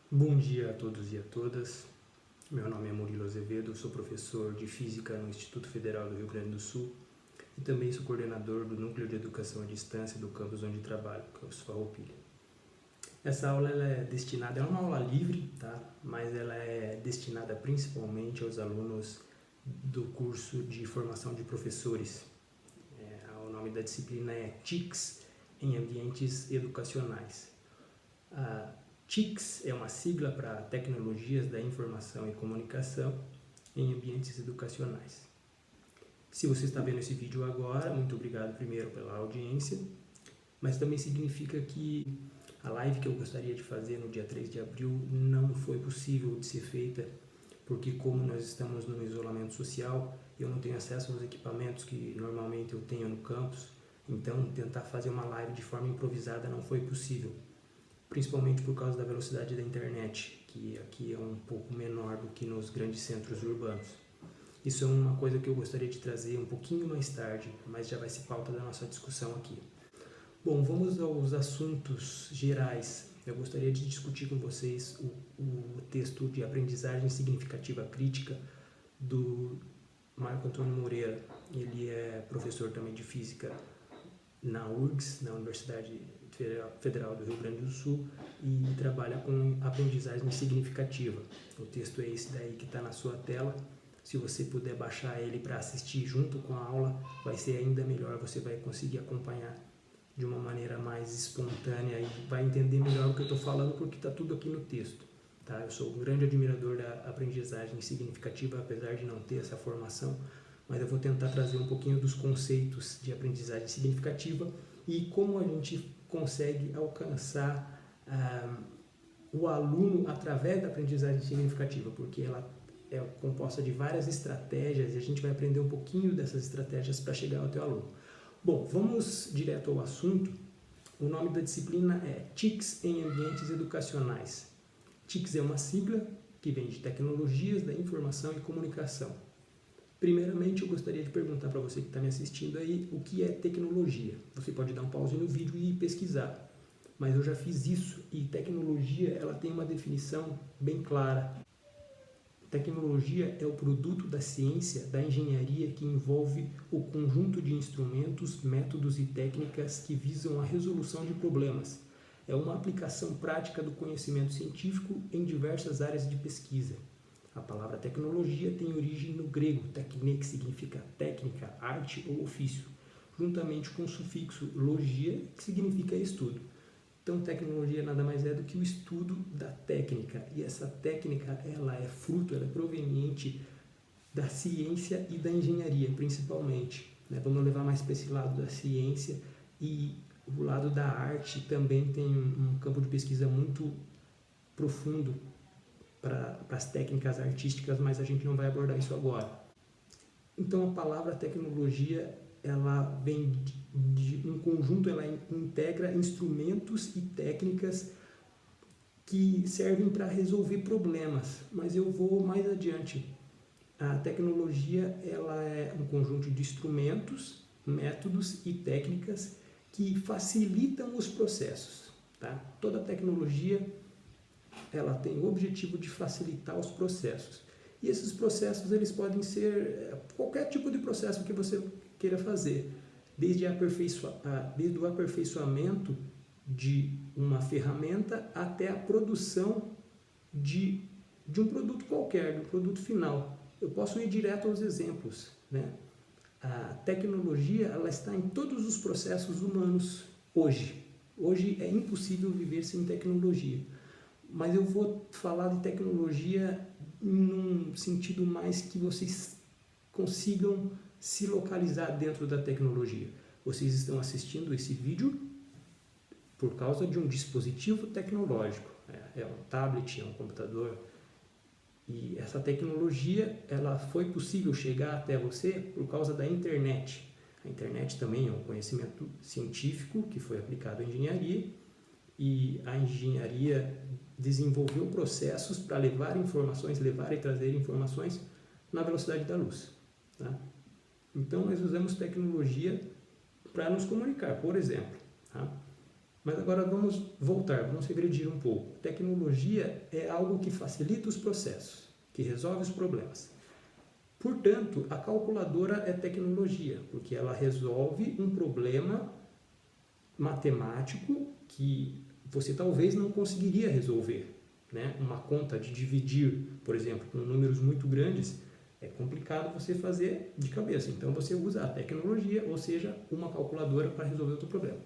Bom dia a todos e a todas. Meu nome é Murilo Azevedo, sou professor de Física no Instituto Federal do Rio Grande do Sul e também sou coordenador do Núcleo de Educação à Distância do campus onde trabalho, que é o Farroupilha. Essa aula é uma aula livre, tá? Mas ela é destinada principalmente aos alunos do curso de formação de professores. O nome da disciplina é TICS, em ambientes educacionais. A TICS é uma sigla para Tecnologias da Informação e Comunicação em Ambientes Educacionais. Se você está vendo esse vídeo agora, muito obrigado primeiro pela audiência, mas também significa que a live que eu gostaria de fazer no dia 3 de abril não foi possível de ser feita, porque como nós estamos no isolamento social, eu não tenho acesso aos equipamentos que normalmente eu tenho no campus, então tentar fazer uma live de forma improvisada não foi possível. Principalmente por causa da velocidade da internet, que aqui é um pouco menor do que nos grandes centros urbanos. Isso é uma coisa que eu gostaria de trazer um pouquinho mais tarde, mas já vai ser pauta da nossa discussão aqui. Bom, vamos aos assuntos gerais. Eu gostaria de discutir com vocês o texto de Aprendizagem Significativa Crítica do Marco Antônio Moreira. Ele é professor também de Física na URGS, na Universidade Federal do Rio Grande do Sul, e trabalha com aprendizagem significativa. O texto é esse daí que está na sua tela. Se você puder baixar ele para assistir junto com a aula, vai ser ainda melhor, você vai conseguir acompanhar de uma maneira mais espontânea e vai entender melhor o que eu estou falando, porque está tudo aqui no texto. Tá? Eu sou um grande admirador da aprendizagem significativa, apesar de não ter essa formação, mas eu vou tentar trazer um pouquinho dos conceitos de aprendizagem significativa e como a gente consegue alcançar o aluno através da aprendizagem significativa, porque ela é composta de várias estratégias e a gente vai aprender um pouquinho dessas estratégias para chegar ao teu aluno. Bom, vamos direto ao assunto. O nome da disciplina é TICS em Ambientes Educacionais. TICS é uma sigla que vem de Tecnologias da Informação e Comunicação. Primeiramente, eu gostaria de perguntar para você que está me assistindo aí o que é tecnologia. Você pode dar um pause no vídeo e pesquisar, mas eu já fiz isso e tecnologia ela tem uma definição bem clara. Tecnologia é o produto da ciência, da engenharia que envolve o conjunto de instrumentos, métodos e técnicas que visam a resolução de problemas. É uma aplicação prática do conhecimento científico em diversas áreas de pesquisa. A palavra tecnologia tem origem no grego, tekne, que significa técnica, arte ou ofício, juntamente com o sufixo logia, que significa estudo. Então, tecnologia nada mais é do que o estudo da técnica, e essa técnica ela é fruto, ela é proveniente da ciência e da engenharia, principalmente. Vamos levar mais para esse lado da ciência, e o lado da arte também tem um campo de pesquisa muito profundo para as técnicas artísticas, mas a gente não vai abordar isso agora. Então a palavra tecnologia ela vem de um conjunto, ela integra instrumentos e técnicas que servem para resolver problemas, mas eu vou mais adiante. A tecnologia ela é um conjunto de instrumentos, métodos e técnicas que facilitam os processos. Tá? Toda tecnologia ela tem o objetivo de facilitar os processos. E esses processos eles podem ser qualquer tipo de processo que você queira fazer, desde o aperfeiçoamento de uma ferramenta até a produção de um produto qualquer, de um produto final. Eu posso ir direto aos exemplos. A tecnologia ela está em todos os processos humanos hoje. Hoje é impossível viver sem tecnologia. Mas eu vou falar de tecnologia num sentido mais que vocês consigam se localizar dentro da tecnologia. Vocês estão assistindo esse vídeo por causa de um dispositivo tecnológico. É um tablet, é um computador. E essa tecnologia ela foi possível chegar até você por causa da internet. A internet também é um conhecimento científico que foi aplicado à engenharia. E a engenharia desenvolveu processos para levar e trazer informações na velocidade da luz. Tá? Então, nós usamos tecnologia para nos comunicar, por exemplo. Tá? Mas agora vamos voltar, vamos regredir um pouco. Tecnologia é algo que facilita os processos, que resolve os problemas. Portanto, a calculadora é tecnologia, porque ela resolve um problema matemático que você talvez não conseguiria resolver. Né? Uma conta de dividir, por exemplo, com números muito grandes, é complicado você fazer de cabeça. Então você usa a tecnologia, ou seja, uma calculadora para resolver outro problema.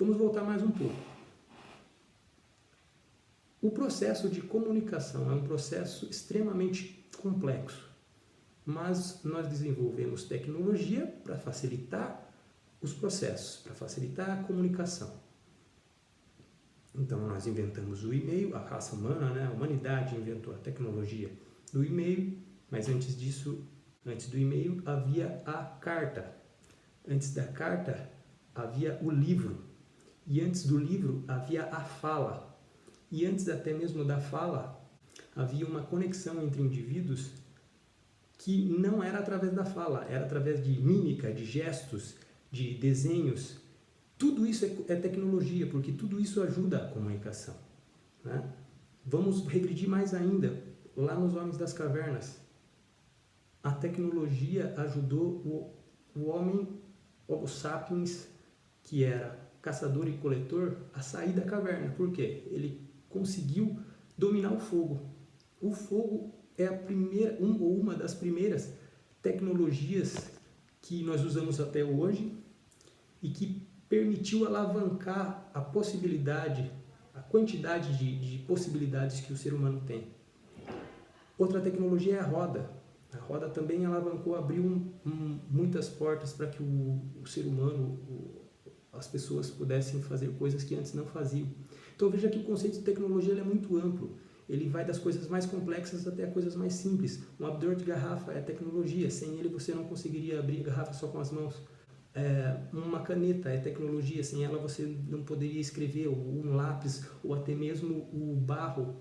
Vamos voltar mais um pouco. O processo de comunicação é um processo extremamente complexo, mas nós desenvolvemos tecnologia para facilitar os processos, para facilitar a comunicação. Então nós inventamos o e-mail, a raça humana, né? A humanidade inventou a tecnologia do e-mail, mas antes disso, antes do e-mail havia a carta. Antes da carta havia o livro. E antes do livro havia a fala. E antes até mesmo da fala havia uma conexão entre indivíduos que não era através da fala, era através de mímica, de gestos, de desenhos. Tudo isso é tecnologia, porque tudo isso ajuda a comunicação. Né? Vamos regredir mais ainda, lá nos Homens das Cavernas. A tecnologia ajudou o homem, Homo sapiens, que era caçador e coletor, a sair da caverna. Por quê? Ele conseguiu dominar o fogo. O fogo é a primeira, uma das primeiras tecnologias que nós usamos até hoje e que permitiu alavancar a possibilidade, a quantidade de possibilidades que o ser humano tem. Outra tecnologia é a roda. A roda também alavancou, abriu muitas portas para que o ser humano, as pessoas pudessem fazer coisas que antes não faziam. Então veja que o conceito de tecnologia ele é muito amplo. Ele vai das coisas mais complexas até coisas mais simples. Um abridor de garrafa é tecnologia. Sem ele você não conseguiria abrir a garrafa só com as mãos. Uma caneta é tecnologia. Sem ela você não poderia escrever. Ou um lápis, ou até mesmo o barro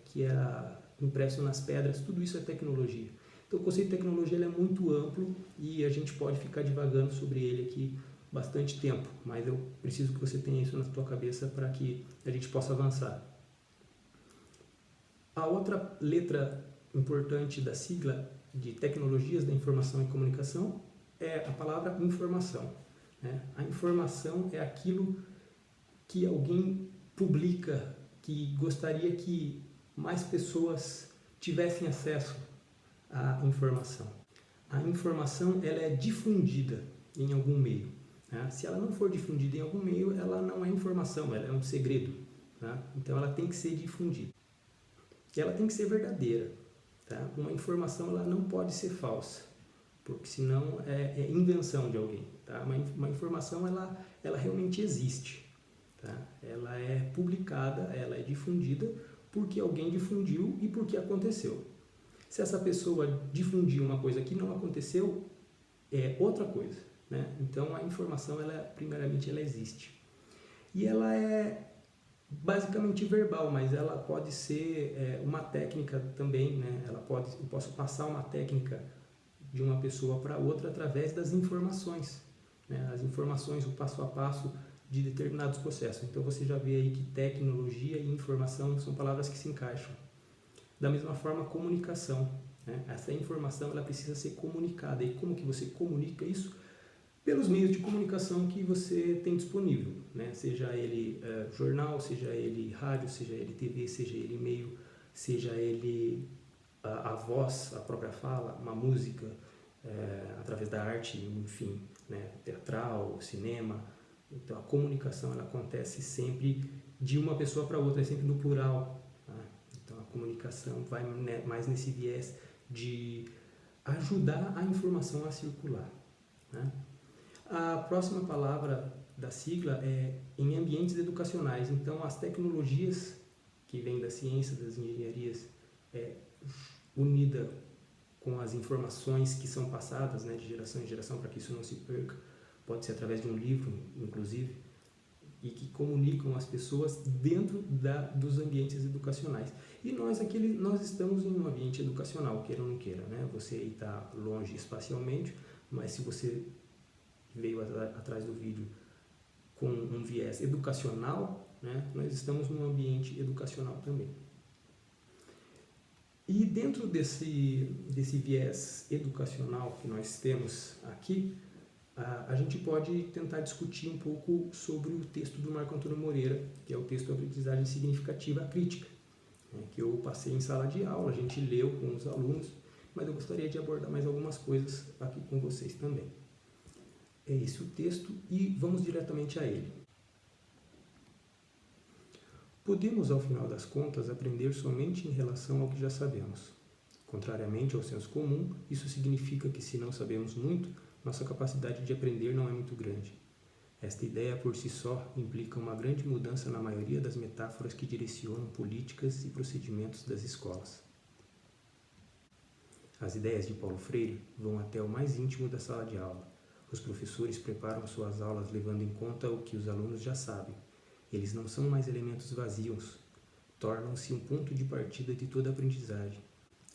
que era impresso nas pedras. Tudo isso é tecnologia. Então o conceito de tecnologia ele é muito amplo e a gente pode ficar divagando sobre ele aqui bastante tempo. Mas eu preciso que você tenha isso na sua cabeça para que a gente possa avançar. A outra letra importante da sigla de Tecnologias da Informação e Comunicação é a palavra informação. Né? A informação é aquilo que alguém publica, que gostaria que mais pessoas tivessem acesso à informação. A informação ela é difundida em algum meio. Né? Se ela não for difundida em algum meio, ela não é informação, ela é um segredo. Tá? Então ela tem que ser difundida. E ela tem que ser verdadeira. Tá? Uma informação ela não pode ser falsa, porque senão é invenção de alguém. Tá? Uma informação ela realmente existe. Tá? Ela é publicada, ela é difundida porque alguém difundiu e porque aconteceu. Se essa pessoa difundiu uma coisa que não aconteceu, é outra coisa. Né? Então a informação, primeiramente, ela existe. E ela é basicamente verbal, mas ela pode ser uma técnica também, né? Eu posso passar uma técnica de uma pessoa para outra através das informações, né? As informações, o passo a passo de determinados processos. Então você já vê aí que tecnologia e informação são palavras que se encaixam. Da mesma forma, comunicação, né? Essa informação ela precisa ser comunicada. E como que você comunica isso? Pelos meios de comunicação que você tem disponível, né? Seja ele jornal, seja ele rádio, seja ele TV, seja ele e-mail, seja ele a voz, a própria fala, uma música, através da arte, enfim, né? Teatral, cinema. Então a comunicação ela acontece sempre de uma pessoa para outra, é sempre no plural. Tá? Então a comunicação vai mais nesse viés de ajudar a informação a circular. Né? A próxima palavra da sigla é em ambientes educacionais. Então, as tecnologias que vêm da ciência, das engenharias, unida com as informações que são passadas, né, de geração em geração, para que isso não se perca, pode ser através de um livro, inclusive, e que comunicam as pessoas dentro dos ambientes educacionais. E nós aqui nós estamos em um ambiente educacional, queira ou não queira. Né? Você está longe espacialmente, mas se você veio atrás do vídeo com um viés educacional, né, nós estamos num ambiente educacional também. E dentro desse viés educacional que nós temos aqui, a gente pode tentar discutir um pouco sobre o texto do Marco Antônio Moreira, que é o texto Aprendizagem Significativa Crítica, né, que eu passei em sala de aula, a gente leu com os alunos, mas eu gostaria de abordar mais algumas coisas aqui com vocês também. É esse o texto e vamos diretamente a ele. Podemos, ao final das contas, aprender somente em relação ao que já sabemos. Contrariamente ao senso comum, isso significa que, se não sabemos muito, nossa capacidade de aprender não é muito grande. Esta ideia, por si só, implica uma grande mudança na maioria das metáforas que direcionam políticas e procedimentos das escolas. As ideias de Paulo Freire vão até o mais íntimo da sala de aula. Os professores preparam suas aulas levando em conta o que os alunos já sabem. Eles não são mais elementos vazios, tornam-se um ponto de partida de toda a aprendizagem.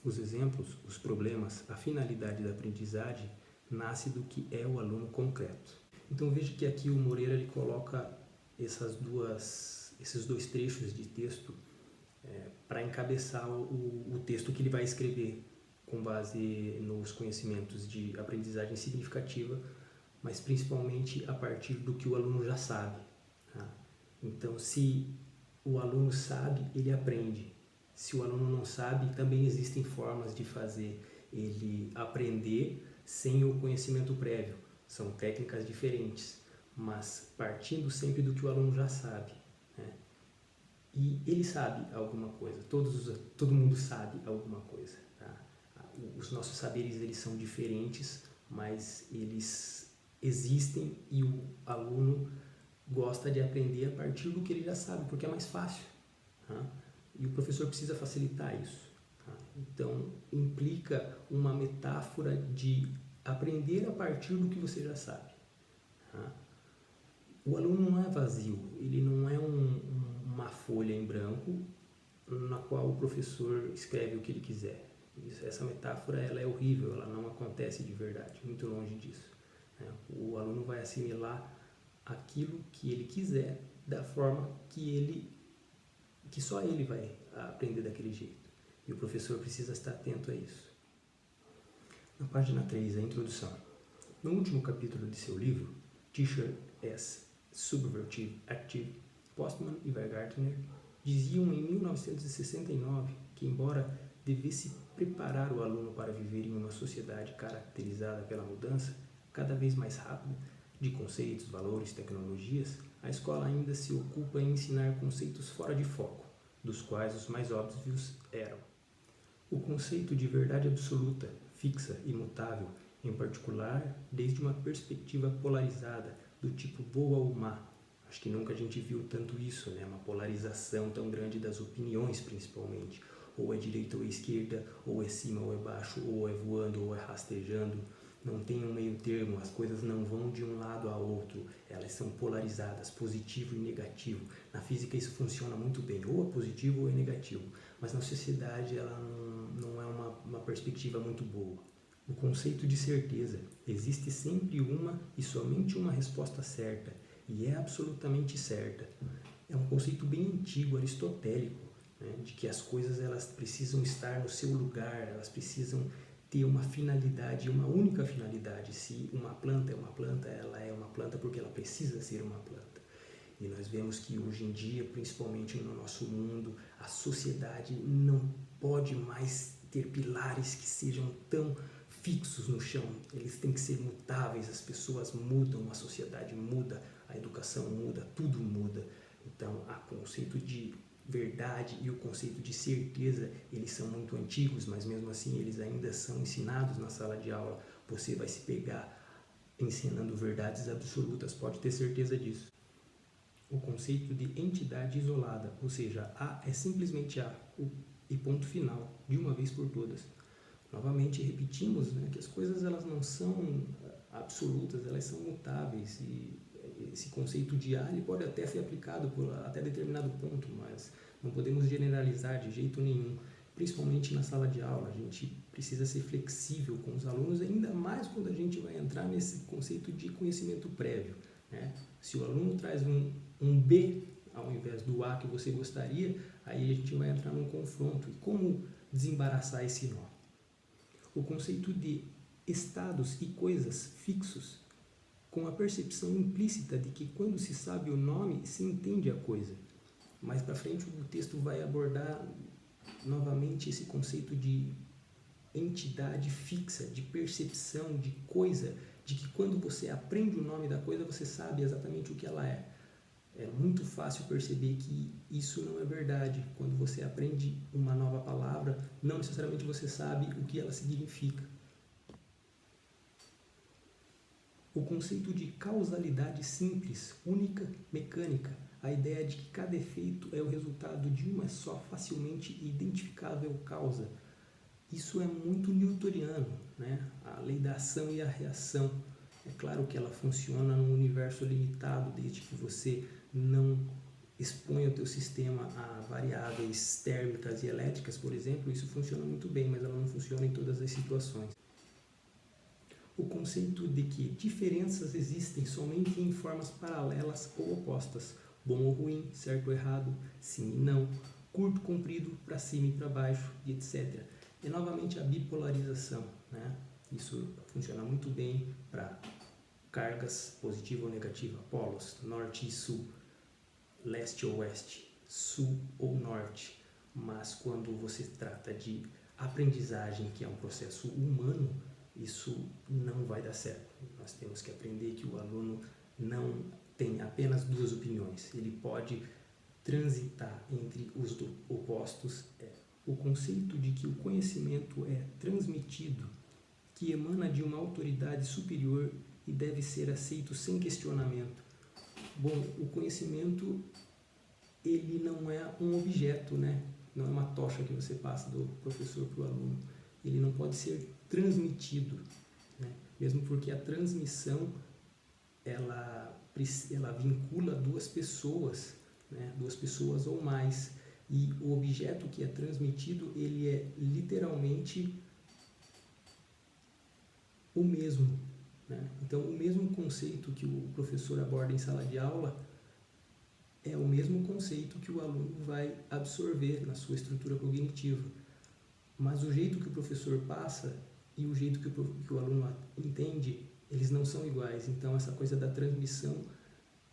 Os exemplos, os problemas, a finalidade da aprendizagem nasce do que é o aluno concreto. Então veja que aqui o Moreira ele coloca esses dois trechos de texto para encabeçar o texto que ele vai escrever com base nos conhecimentos de aprendizagem significativa, mas principalmente a partir do que o aluno já sabe. Tá? Então, se o aluno sabe, ele aprende. Se o aluno não sabe, também existem formas de fazer ele aprender sem o conhecimento prévio. São técnicas diferentes, mas partindo sempre do que o aluno já sabe. Né? E ele sabe alguma coisa, todo mundo sabe alguma coisa. Tá? Os nossos saberes eles são diferentes, mas eles existem e o aluno gosta de aprender a partir do que ele já sabe, porque é mais fácil. Tá? E o professor precisa facilitar isso. Tá? Então, implica uma metáfora de aprender a partir do que você já sabe. Tá? O aluno não é vazio, ele não é uma folha em branco na qual o professor escreve o que ele quiser. Essa metáfora ela é horrível, ela não acontece de verdade, muito longe disso. Né? O aluno vai assimilar aquilo que ele quiser da forma que só ele vai aprender daquele jeito. E o professor precisa estar atento a isso. Na página 3, a introdução. No último capítulo de seu livro, Teacher as Subversive Active, Postman e Weingartner diziam em 1969 que, embora devesse preparar o aluno para viver em uma sociedade caracterizada pela mudança, cada vez mais rápida, de conceitos, valores, tecnologias, a escola ainda se ocupa em ensinar conceitos fora de foco, dos quais os mais óbvios eram o conceito de verdade absoluta, fixa, imutável, em particular desde uma perspectiva polarizada, do tipo boa ou má. Acho que nunca a gente viu tanto isso, né? Uma polarização tão grande das opiniões, principalmente. Ou é direita ou é esquerda, ou é cima ou é baixo, ou é voando ou é rastejando. Não tem um meio termo, as coisas não vão de um lado a outro, elas são polarizadas, positivo e negativo. Na física isso funciona muito bem, ou é positivo ou é negativo, mas na sociedade ela não é uma perspectiva muito boa. O conceito de certeza, existe sempre uma e somente uma resposta certa, e é absolutamente certa. É um conceito bem antigo, aristotélico, né, de que as coisas elas precisam estar no seu lugar, elas precisam ter uma finalidade, uma única finalidade. Se uma planta é uma planta, ela é uma planta porque ela precisa ser uma planta. E nós vemos que hoje em dia, principalmente no nosso mundo, a sociedade não pode mais ter pilares que sejam tão fixos no chão. Eles têm que ser mutáveis, as pessoas mudam, a sociedade muda, a educação muda, tudo muda. Então, o conceito de verdade e o conceito de certeza, eles são muito antigos, mas mesmo assim eles ainda são ensinados na sala de aula. Você vai se pegar ensinando verdades absolutas, pode ter certeza disso. O conceito de entidade isolada, ou seja, A é simplesmente A, e ponto final, de uma vez por todas. Novamente repetimos, né, que as coisas elas não são absolutas, elas são mutáveis, e esse conceito de A ele pode até ser aplicado até determinado ponto, mas não podemos generalizar de jeito nenhum, principalmente na sala de aula. A gente precisa ser flexível com os alunos, ainda mais quando a gente vai entrar nesse conceito de conhecimento prévio, né? Se o aluno traz um B ao invés do A que você gostaria, aí a gente vai entrar num confronto. E como desembaraçar esse nó? O conceito de estados e coisas fixos, com a percepção implícita de que quando se sabe o nome, se entende a coisa. Mais para frente o texto vai abordar novamente esse conceito de entidade fixa, de percepção, de coisa, de que quando você aprende o nome da coisa, você sabe exatamente o que ela é. É muito fácil perceber que isso não é verdade. Quando você aprende uma nova palavra, não necessariamente você sabe o que ela significa. O conceito de causalidade simples, única, mecânica, a ideia de que cada efeito é o resultado de uma só facilmente identificável causa. Isso é muito newtoniano, né? A lei da ação e a reação. É claro que ela funciona num universo limitado, desde que você não exponha o teu sistema a variáveis térmicas e elétricas, por exemplo, isso funciona muito bem, mas ela não funciona em todas as situações. O conceito de que diferenças existem somente em formas paralelas ou opostas, bom ou ruim, certo ou errado, sim e não, curto, comprido, para cima e para baixo, e etc. E novamente a bipolarização, né? Isso funciona muito bem para cargas positiva ou negativa, polos, norte e sul, leste ou oeste, sul ou norte. Mas quando você trata de aprendizagem, que é um processo humano, isso não vai dar certo. Nós temos que aprender que o aluno não tem apenas duas opiniões. Ele pode transitar entre os opostos. O conceito de que o conhecimento é transmitido, que emana de uma autoridade superior e deve ser aceito sem questionamento. Bom, o conhecimento, ele não é um objeto, né? Não é uma tocha que você passa do professor para o aluno. Ele não pode ser transmitido, né? Mesmo porque a transmissão, ela vincula duas pessoas, né? Duas pessoas ou mais. E o objeto que é transmitido, ele é literalmente o mesmo, né? Então, o mesmo conceito que o professor aborda em sala de aula é o mesmo conceito que o aluno vai absorver na sua estrutura cognitiva. Mas o jeito que o professor passa e o jeito que o aluno entende, eles não são iguais. Então, essa coisa da transmissão,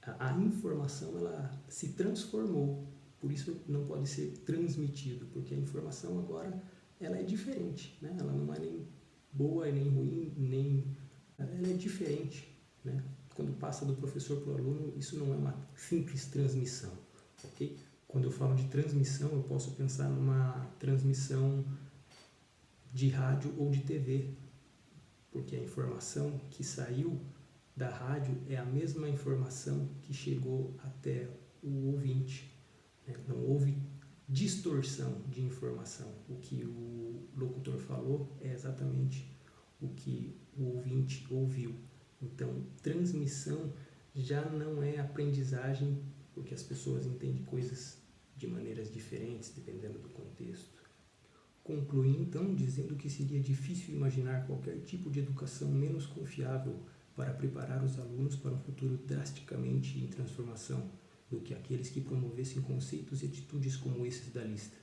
a informação, ela se transformou. Por isso, não pode ser transmitido, porque a informação agora ela é diferente, né? Ela não é nem boa, nem ruim, ela é diferente, né? Quando passa do professor para o aluno, isso não é uma simples transmissão, ok? Quando eu falo de transmissão, eu posso pensar numa transmissão de rádio ou de TV, porque a informação que saiu da rádio é a mesma informação que chegou até o ouvinte, né? Não houve distorção de informação. O que o locutor falou é exatamente o que o ouvinte ouviu. Então, transmissão já não é aprendizagem, porque as pessoas entendem coisas de maneiras diferentes, dependendo do contexto. Concluí, então, dizendo que seria difícil imaginar qualquer tipo de educação menos confiável para preparar os alunos para um futuro drasticamente em transformação do que aqueles que promovessem conceitos e atitudes como esses da lista.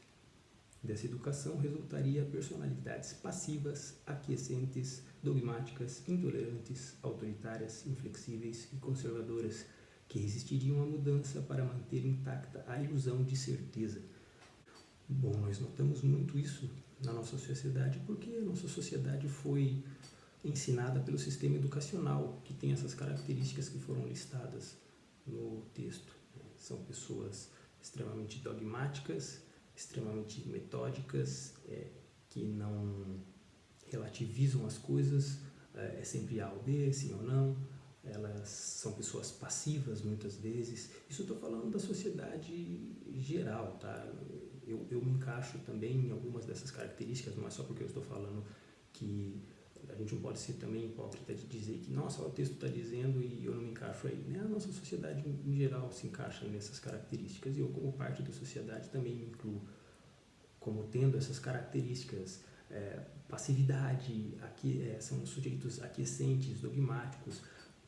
Dessa educação resultaria personalidades passivas, aquiescentes, dogmáticas, intolerantes, autoritárias, inflexíveis e conservadoras, que resistiriam à mudança para manter intacta a ilusão de certeza. Bom, nós notamos muito isso na nossa sociedade porque a nossa sociedade foi ensinada pelo sistema educacional, que tem essas características que foram listadas no texto. São pessoas extremamente dogmáticas, extremamente metódicas, que não relativizam as coisas, é sempre A ou B, sim ou não. Elas são pessoas passivas muitas vezes. Isso eu estou falando da sociedade geral, tá? Eu me encaixo também em algumas dessas características, não é só porque eu estou falando que a gente não pode ser também hipócrita de dizer que, nossa, o texto está dizendo e eu não me encaixo aí, né? A nossa sociedade em geral se encaixa nessas características e eu, como parte da sociedade, também me incluo como tendo essas características. Passividade, são sujeitos aquiescentes, dogmáticos,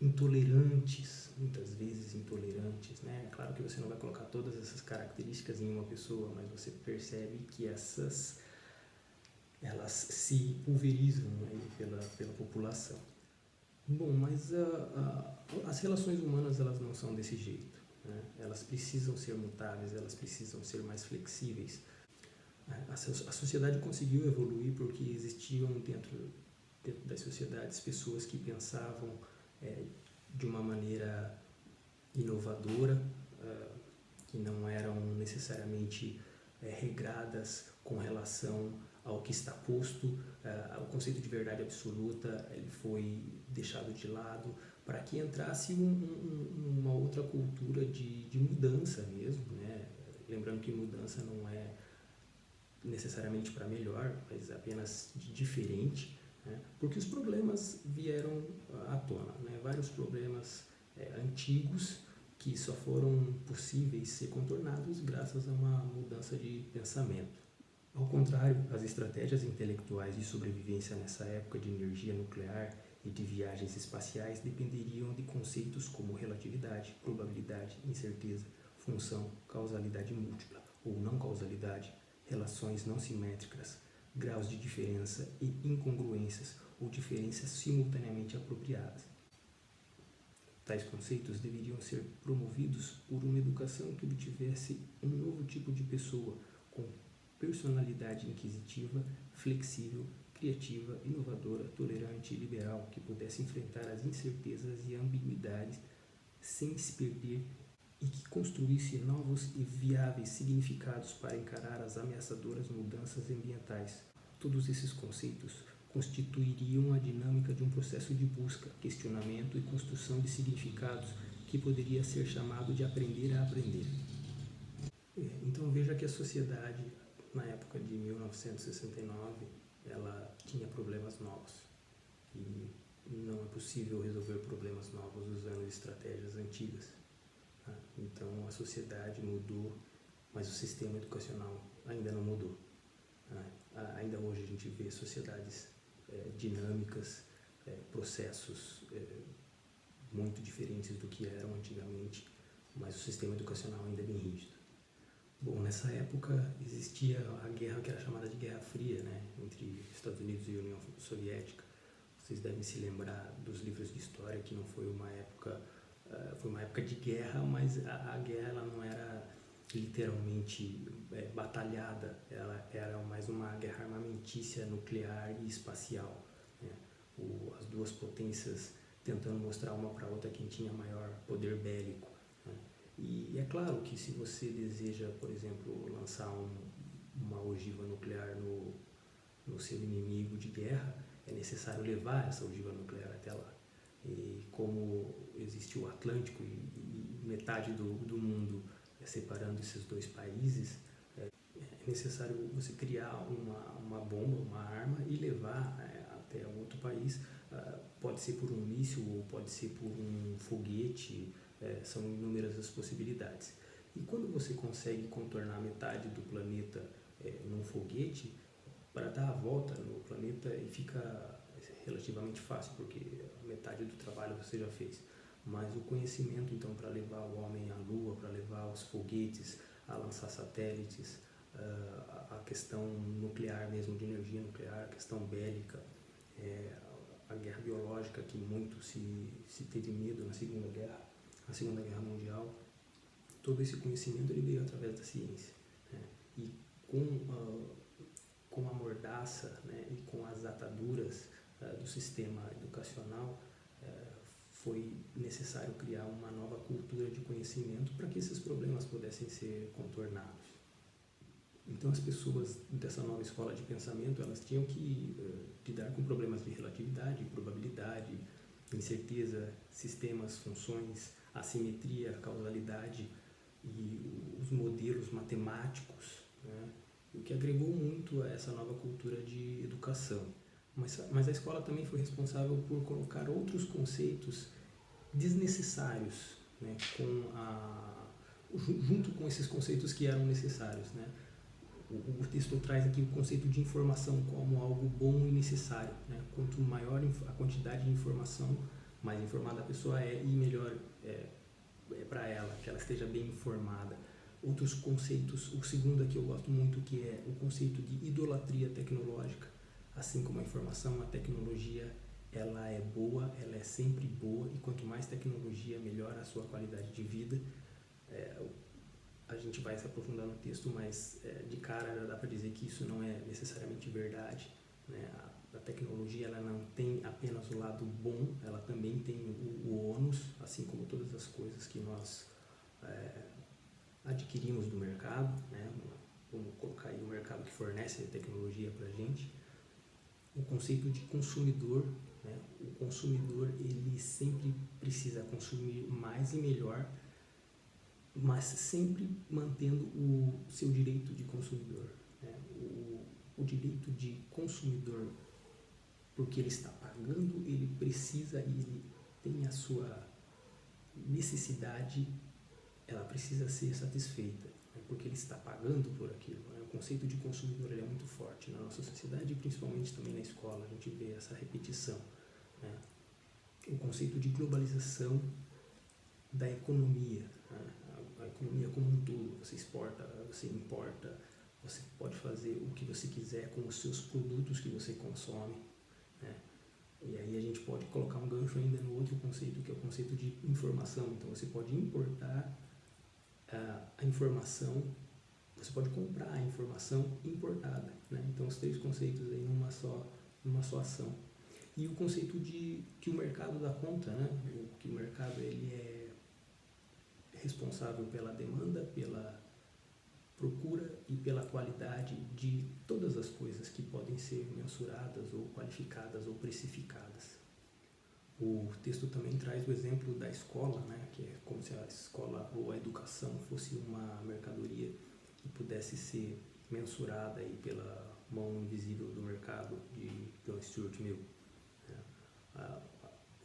intolerantes, muitas vezes intolerantes, né? É claro que você não vai colocar todas essas características em uma pessoa, mas você percebe que elas se pulverizam aí pela população. Bom, mas as relações humanas elas não são desse jeito, né? Elas precisam ser mutáveis, elas precisam ser mais flexíveis. A sociedade conseguiu evoluir porque existiam dentro das sociedades pessoas que pensavam de uma maneira inovadora, que não eram necessariamente regradas com relação ao que está posto. O conceito de verdade absoluta ele foi deixado de lado para que entrasse uma outra cultura de mudança mesmo, né? Lembrando que mudança não é necessariamente para melhor, mas apenas de diferente, né? Porque os problemas vieram à tona, né? Vários problemas antigos que só foram possíveis ser contornados graças a uma mudança de pensamento. Ao contrário, as estratégias intelectuais de sobrevivência nessa época de energia nuclear e de viagens espaciais dependeriam de conceitos como relatividade, probabilidade, incerteza, função, causalidade múltipla ou não causalidade, relações não simétricas, graus de diferença e incongruências ou diferenças simultaneamente apropriadas. Tais conceitos deveriam ser promovidos por uma educação que obtivesse um novo tipo de pessoa, com personalidade inquisitiva, flexível, criativa, inovadora, tolerante e liberal, que pudesse enfrentar as incertezas e ambiguidades sem se perder e que construísse novos e viáveis significados para encarar as ameaçadoras mudanças ambientais. Todos esses conceitos constituiriam a dinâmica de um processo de busca, questionamento e construção de significados que poderia ser chamado de aprender a aprender. Então veja que a sociedade, na época de 1969, ela tinha problemas novos e não é possível resolver problemas novos usando estratégias antigas. Então a sociedade mudou, mas o sistema educacional ainda não mudou. Ainda hoje a gente vê sociedades dinâmicas, processos muito diferentes do que eram antigamente, mas o sistema educacional ainda é bem rígido. Bom, nessa época existia a guerra que era chamada de Guerra Fria, né, entre Estados Unidos e União Soviética. Vocês devem se lembrar dos livros de história que não foi uma época, foi uma época de guerra, mas a guerra ela não era literalmente batalhada, ela era mais uma guerra armamentícia nuclear e espacial, né? As duas potências tentando mostrar uma para a outra quem tinha maior poder bélico, né? E é claro que se você deseja, por exemplo, lançar uma ogiva nuclear no seu inimigo de guerra, é necessário levar essa ogiva nuclear até lá. E como existe o Atlântico e metade do mundo separando esses dois países, é necessário você criar uma bomba, uma arma e levar até outro país. Pode ser por um míssil ou pode ser por um foguete, são inúmeras as possibilidades. E quando você consegue contornar metade do planeta num foguete, para dar a volta no planeta fica relativamente fácil, porque metade do trabalho você já fez. Mas o conhecimento, então, para levar o homem à Lua, para levar os foguetes a lançar satélites, a questão nuclear mesmo, de energia nuclear, a questão bélica, a guerra biológica, que muito se teve medo na Segunda Guerra Mundial, todo esse conhecimento ele veio através da ciência, né? E com a mordaça, né, e com as ataduras do sistema educacional, foi necessário criar uma nova cultura de conhecimento para que esses problemas pudessem ser contornados. Então as pessoas dessa nova escola de pensamento, elas tinham que lidar com problemas de relatividade, probabilidade, incerteza, sistemas, funções, assimetria, causalidade e os modelos matemáticos, né? O que agregou muito a essa nova cultura de educação. Mas a escola também foi responsável por colocar outros conceitos desnecessários, né, junto com esses conceitos que eram necessários, né? O texto traz aqui o conceito de informação como algo bom e necessário, né? Quanto maior a quantidade de informação, mais informada a pessoa é e melhor é para ela, que ela esteja bem informada. Outros conceitos, o segundo aqui eu gosto muito, que é o conceito de idolatria tecnológica. Assim como a informação, a tecnologia, ela é boa, ela é sempre boa, e quanto mais tecnologia, melhor a sua qualidade de vida. A gente vai se aprofundar no texto, mas de cara já dá para dizer que isso não é necessariamente verdade, né? A tecnologia, ela não tem apenas o lado bom, ela também tem o ônus, assim como todas as coisas que nós adquirimos do mercado, né? Vamos colocar aí o mercado que fornece a tecnologia para a gente. O conceito de consumidor, né? O consumidor, ele sempre precisa consumir mais e melhor, mas sempre mantendo o seu direito de consumidor, né? O direito de consumidor, porque ele está pagando, ele precisa e ele tem a sua necessidade, ela precisa ser satisfeita, né? Porque ele está pagando por aquilo, né? O conceito de consumidor, ele é muito forte na nossa sociedade e principalmente também na escola, a gente vê essa repetição, né? O conceito de globalização da economia, né? A economia como um todo, você exporta, você importa, você pode fazer o que você quiser com os seus produtos que você consome, né? E aí a gente pode colocar um gancho ainda no outro conceito, que é o conceito de informação. Então você pode importar a informação, você pode comprar a informação importada, né? Então os três conceitos aí numa só ação. E o conceito de que o mercado dá conta, né? Que o mercado, ele é responsável pela demanda, pela procura e pela qualidade de todas as coisas que podem ser mensuradas ou qualificadas ou precificadas. O texto também traz o exemplo da escola, né, que é como se a escola ou a educação fosse uma mercadoria que pudesse ser mensurada aí pela mão invisível do mercado de John Stuart Mill.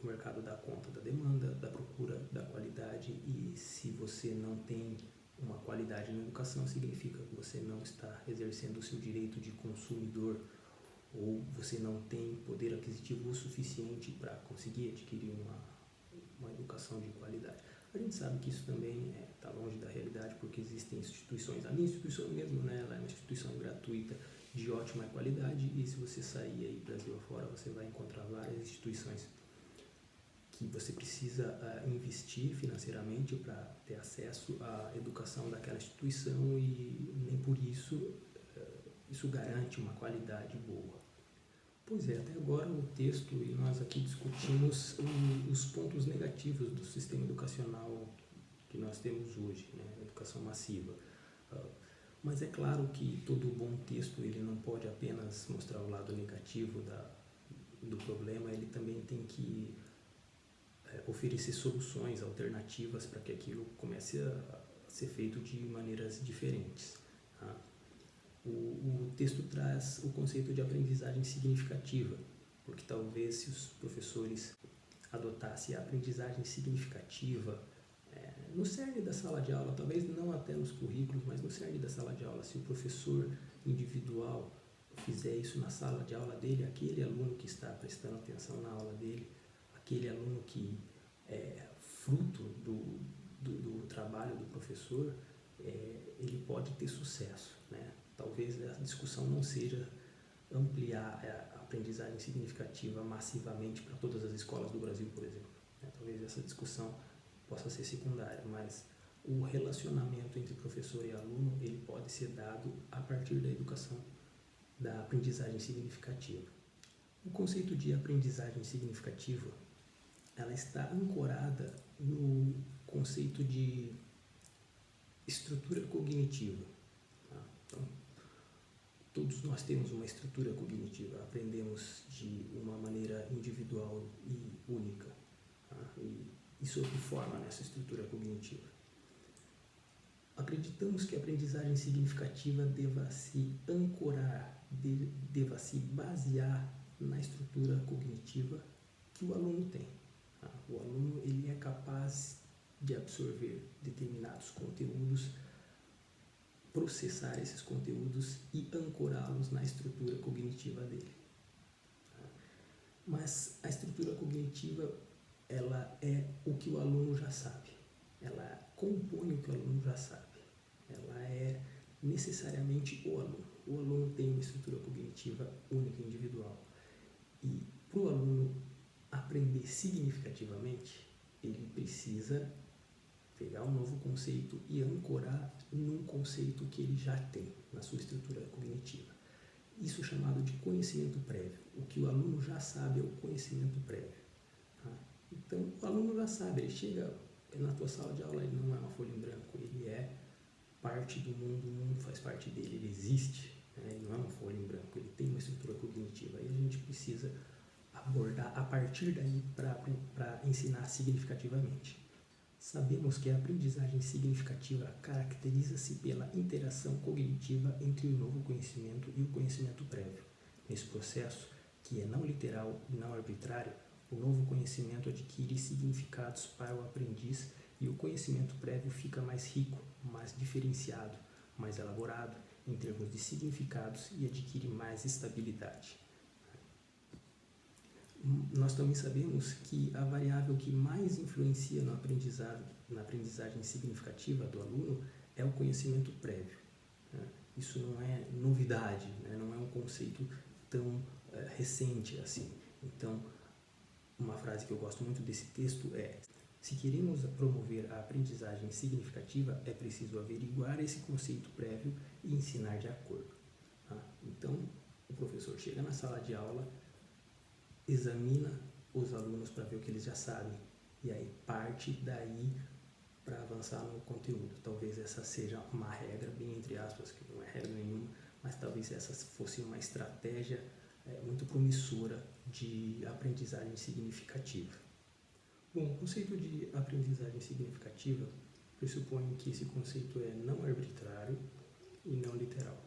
O mercado dá conta da demanda, da procura, da qualidade, e se você não tem uma qualidade na educação, significa que você não está exercendo o seu direito de consumidor, ou você não tem poder aquisitivo o suficiente para conseguir adquirir uma educação de qualidade. A gente sabe que isso também está longe da realidade, porque existem instituições, a minha instituição mesmo, né, ela é uma instituição gratuita de ótima qualidade, e se você sair aí Brasil afora, você vai encontrar várias instituições que você precisa investir financeiramente para ter acesso à educação daquela instituição, e nem por isso isso garante uma qualidade boa. Pois é, até agora o texto e nós aqui discutimos os pontos negativos do sistema educacional que nós temos hoje, né? A educação massiva. Mas é claro que todo bom texto, ele não pode apenas mostrar o lado negativo do problema, ele também tem que oferecer soluções alternativas para que aquilo comece a ser feito de maneiras diferentes. Tá? O texto traz o conceito de aprendizagem significativa, porque talvez se os professores adotassem a aprendizagem significativa no cerne da sala de aula, talvez não até nos currículos, mas no cerne da sala de aula, se o professor individual fizer isso na sala de aula dele, aquele aluno que está prestando atenção na aula dele, aquele aluno que é fruto do trabalho do professor, ele pode ter sucesso, né? Talvez a discussão não seja ampliar a aprendizagem significativa massivamente para todas as escolas do Brasil, por exemplo, né? Talvez essa discussão possa ser secundária, mas o relacionamento entre professor e aluno, ele pode ser dado a partir da educação, da aprendizagem significativa. O conceito de aprendizagem significativa, ela está ancorada no conceito de estrutura cognitiva. Tá? Então, todos nós temos uma estrutura cognitiva, aprendemos de uma maneira individual e única. Tá? E sob que forma nessa estrutura cognitiva? Acreditamos que a aprendizagem significativa deva se ancorar, deva se basear na estrutura cognitiva que o aluno tem. Tá? O aluno, ele é capaz de absorver determinados conteúdos, processar esses conteúdos e ancorá-los na estrutura cognitiva dele. Tá? Mas a estrutura cognitiva, ela é o que o aluno já sabe. Ela compõe o que o aluno já sabe. Ela é necessariamente o aluno. O aluno tem uma estrutura cognitiva única e individual. E para o aluno aprender significativamente, ele precisa pegar um novo conceito e ancorar num conceito que ele já tem na sua estrutura cognitiva. Isso é chamado de conhecimento prévio. O que o aluno já sabe é o conhecimento prévio. Tá? Então, o aluno já sabe, ele chega na tua sala de aula, ele não é uma folha em branco, ele é parte do mundo, o mundo faz parte dele, ele existe, né? Ele não é uma folha em branco, ele tem uma estrutura cognitiva. E a gente precisa abordar a partir daí para ensinar significativamente. Sabemos que a aprendizagem significativa caracteriza-se pela interação cognitiva entre o novo conhecimento e o conhecimento prévio. Nesse processo, que é não literal e não arbitrário, o novo conhecimento adquire significados para o aprendiz e o conhecimento prévio fica mais rico, mais diferenciado, mais elaborado em termos de significados e adquire mais estabilidade. Nós também sabemos que a variável que mais influencia na aprendizagem significativa do aluno é o conhecimento prévio. Isso não é novidade, não é um conceito tão recente assim. Então, uma frase que eu gosto muito desse texto é: se queremos promover a aprendizagem significativa, é preciso averiguar esse conceito prévio e ensinar de acordo. Então, o professor chega na sala de aula, examina os alunos para ver o que eles já sabem e aí parte daí para avançar no conteúdo. Talvez essa seja uma regra, bem entre aspas, que não é regra nenhuma, mas talvez essa fosse uma estratégia muito promissora de aprendizagem significativa. Bom, o conceito de aprendizagem significativa pressupõe que esse conceito é não arbitrário e não literal.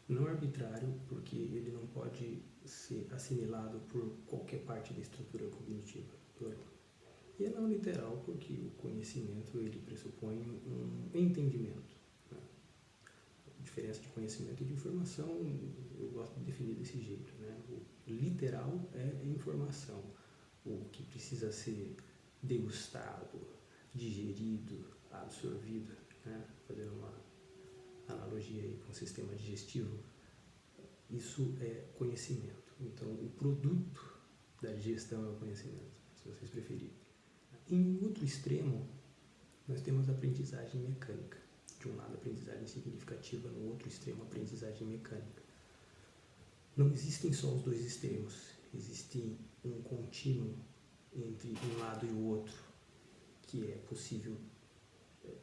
Não arbitrário porque ele não pode ser assimilado por qualquer parte da estrutura cognitiva do aluno. E é não literal porque o conhecimento ele pressupõe um entendimento. A diferença de conhecimento e de informação eu gosto de definir desse jeito. O literal é informação, o que precisa ser degustado, digerido, absorvido, fazendo uma analogia aí com o sistema digestivo, isso é conhecimento. Então, o produto da digestão é o conhecimento, se vocês preferirem. Em outro extremo, nós temos a aprendizagem mecânica. De um lado, aprendizagem significativa, no outro extremo, aprendizagem mecânica. Não existem só os dois extremos, existe um contínuo entre um lado e o outro, que é possível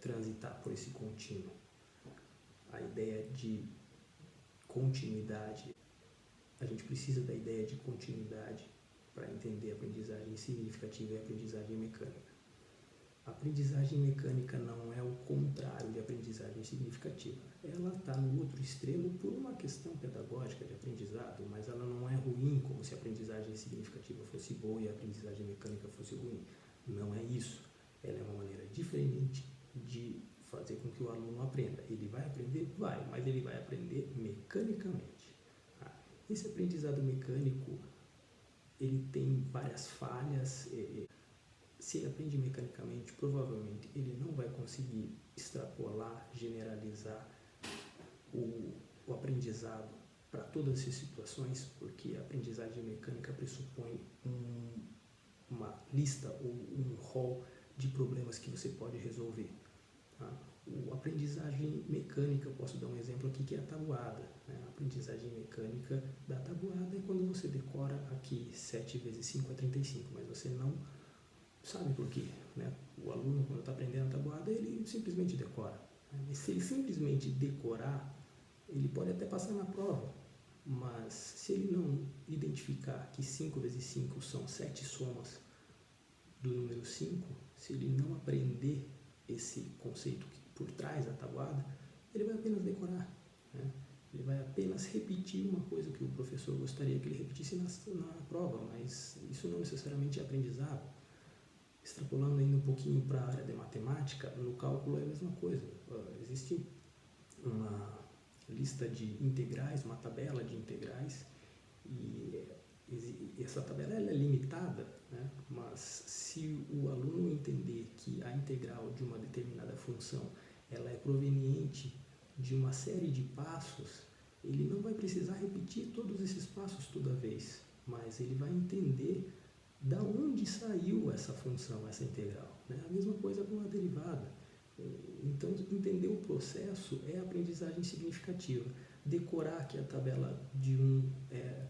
transitar por esse contínuo. A ideia de continuidade, a gente precisa da ideia de continuidade para entender a aprendizagem significativa e a aprendizagem mecânica. A aprendizagem mecânica não é o contrário de aprendizagem significativa. Ela está no outro extremo por uma questão pedagógica de aprendizado, mas ela não é ruim, como se a aprendizagem significativa fosse boa e a aprendizagem mecânica fosse ruim. Não é isso. Ela é uma maneira diferente de fazer com que o aluno aprenda. Ele vai aprender? Vai, mas ele vai aprender mecanicamente. Esse aprendizado mecânico, ele tem várias falhas. Se ele aprende mecanicamente, provavelmente ele não vai conseguir extrapolar, generalizar o aprendizado para todas essas situações, porque a aprendizagem mecânica pressupõe uma lista ou um rol de problemas que você pode resolver. A aprendizagem mecânica, eu posso dar um exemplo aqui que é a tabuada. A aprendizagem mecânica da tabuada é quando você decora aqui 7 vezes 5 é 35, mas você não sabe por quê. O aluno, quando está aprendendo a tabuada, ele simplesmente decora. E se ele simplesmente decorar, ele pode até passar na prova, mas se ele não identificar que 5 vezes 5 são 7 somas do número 5, se ele não aprender esse conceito por trás da tabuada, ele vai apenas decorar. Ele vai apenas repetir uma coisa que o professor gostaria que ele repetisse na prova, mas isso não necessariamente é aprendizado. Extrapolando ainda um pouquinho para a área de matemática, no cálculo é a mesma coisa. Existe uma lista de integrais, uma tabela de integrais, e essa tabela ela é limitada, né? Mas se o aluno entender que a integral de uma determinada função ela é proveniente de uma série de passos, ele não vai precisar repetir todos esses passos toda vez, mas ele vai entender da onde saiu essa função, essa integral, né? A mesma coisa com a derivada. Então, entender o processo é aprendizagem significativa. Decorar que a tabela de um é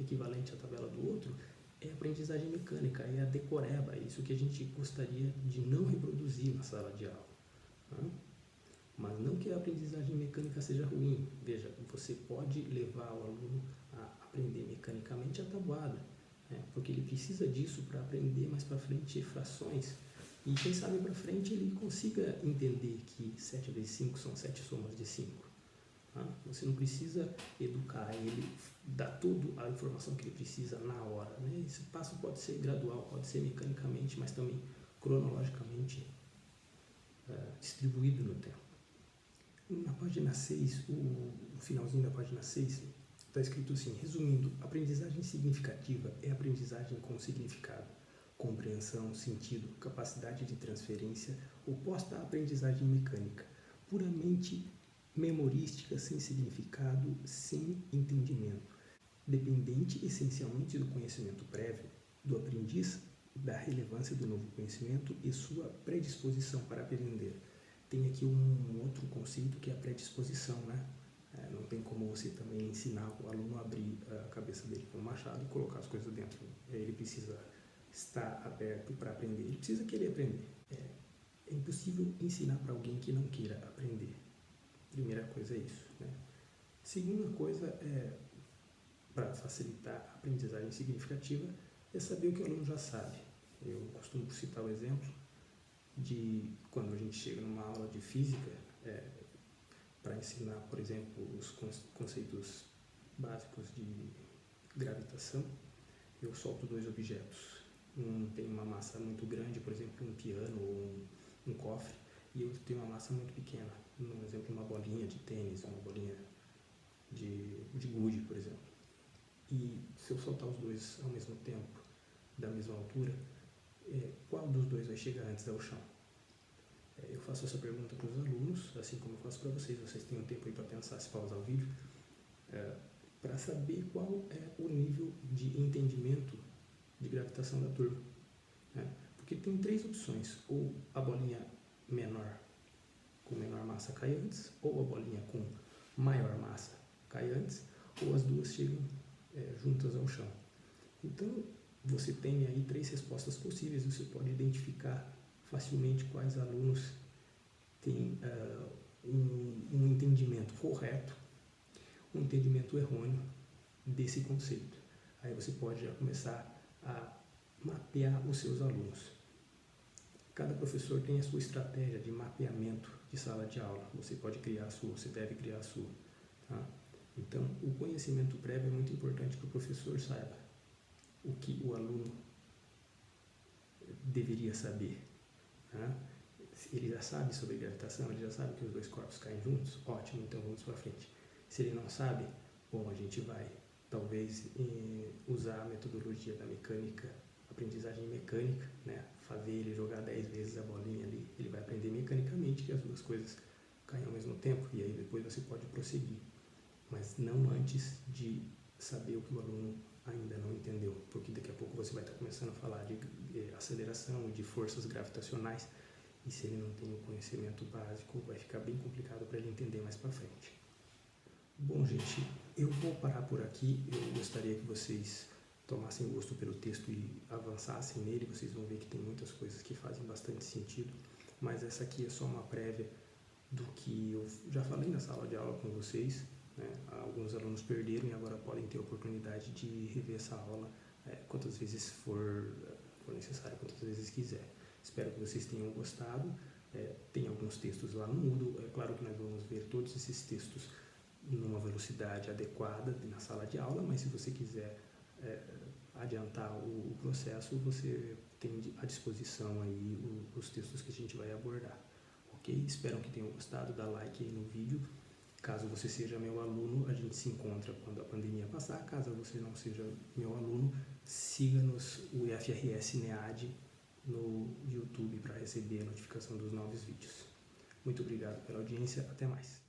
equivalente à tabela do outro é aprendizagem mecânica, é a decoreba, é isso que a gente gostaria de não reproduzir na sala de aula. Né? Mas não que a aprendizagem mecânica seja ruim. Veja, você pode levar o aluno a aprender mecanicamente a tabuada, né? Porque ele precisa disso para aprender mais para frente frações. E quem sabe para frente ele consiga entender que 7 vezes 5 são 7 somas de 5. Tá? Você não precisa educar ele, dar toda a informação que ele precisa na hora. Né? Esse passo pode ser gradual, pode ser mecanicamente, mas também cronologicamente distribuído no tempo. Na página 6, o finalzinho da página 6, está escrito assim: resumindo, aprendizagem significativa é aprendizagem com significado, compreensão, sentido, capacidade de transferência, oposta à aprendizagem mecânica, puramente memorística, sem significado, sem entendimento, dependente essencialmente do conhecimento prévio, do aprendiz, da relevância do novo conhecimento e sua predisposição para aprender. Tem aqui um outro conceito que é a predisposição, né? Não tem como você também ensinar o aluno a abrir a cabeça dele com o machado e colocar as coisas dentro. Ele precisa estar aberto para aprender, ele precisa querer aprender. É impossível ensinar para alguém que não queira aprender. Primeira coisa é isso, né? Segunda coisa é, para facilitar a aprendizagem significativa, é saber o que o aluno já sabe. Eu costumo citar o exemplo de quando a gente chega numa aula de física, para ensinar, por exemplo, os conceitos básicos de gravitação, eu solto dois objetos. Um tem uma massa muito grande, por exemplo, um piano ou um cofre, e outro tem uma massa muito pequena, por exemplo, uma bolinha de tênis, uma bolinha de gude, por exemplo. E se eu soltar os dois ao mesmo tempo, da mesma altura, qual dos dois vai chegar antes ao chão? Eu faço essa pergunta para os alunos, assim como eu faço para vocês. Vocês têm um tempo aí para pensar, se pausar o vídeo, para saber qual é o nível de entendimento de gravitação da turma. Porque tem três opções: ou a bolinha menor, com menor massa cai antes, ou a bolinha com maior massa cai antes, ou as duas chegam juntas ao chão. Então, você tem aí três respostas possíveis. Você pode identificar facilmente quais alunos têm um entendimento correto, um entendimento errôneo desse conceito. Aí você pode já começar a mapear os seus alunos. Cada professor tem a sua estratégia de mapeamento de sala de aula. Você pode criar a sua, você deve criar a sua. Tá? Então, o conhecimento prévio é muito importante que o professor saiba o que o aluno deveria saber. Ele já sabe sobre gravitação, ele já sabe que os dois corpos caem juntos? Ótimo, então vamos para frente. Se ele não sabe, bom, a gente vai talvez usar a metodologia da mecânica, aprendizagem mecânica, né? Fazer ele jogar 10 vezes a bolinha ali, ele vai aprender mecanicamente que as duas coisas caem ao mesmo tempo, e aí depois você pode prosseguir, mas não antes de saber o que o aluno ainda não entendeu, porque daqui a pouco você vai estar começando a falar de aceleração, de forças gravitacionais, e se ele não tem o conhecimento básico, vai ficar bem complicado para ele entender mais para frente. Bom, gente, eu vou parar por aqui. Eu gostaria que vocês tomassem gosto pelo texto e avançassem nele. Vocês vão ver que tem muitas coisas que fazem bastante sentido, mas essa aqui é só uma prévia do que eu já falei na sala de aula com vocês. Alguns alunos perderam e agora podem ter a oportunidade de rever essa aula quantas vezes for necessário, quantas vezes quiser. Espero que vocês tenham gostado. Tem alguns textos lá no Moodle. É claro que nós vamos ver todos esses textos numa velocidade adequada na sala de aula, mas se você quiser adiantar o processo, você tem à disposição aí os textos que a gente vai abordar. Ok? Espero que tenham gostado. Dá like aí no vídeo. Caso você seja meu aluno, a gente se encontra quando a pandemia passar. Caso você não seja meu aluno, siga-nos o IFRS NEAD no YouTube para receber a notificação dos novos vídeos. Muito obrigado pela audiência, até mais.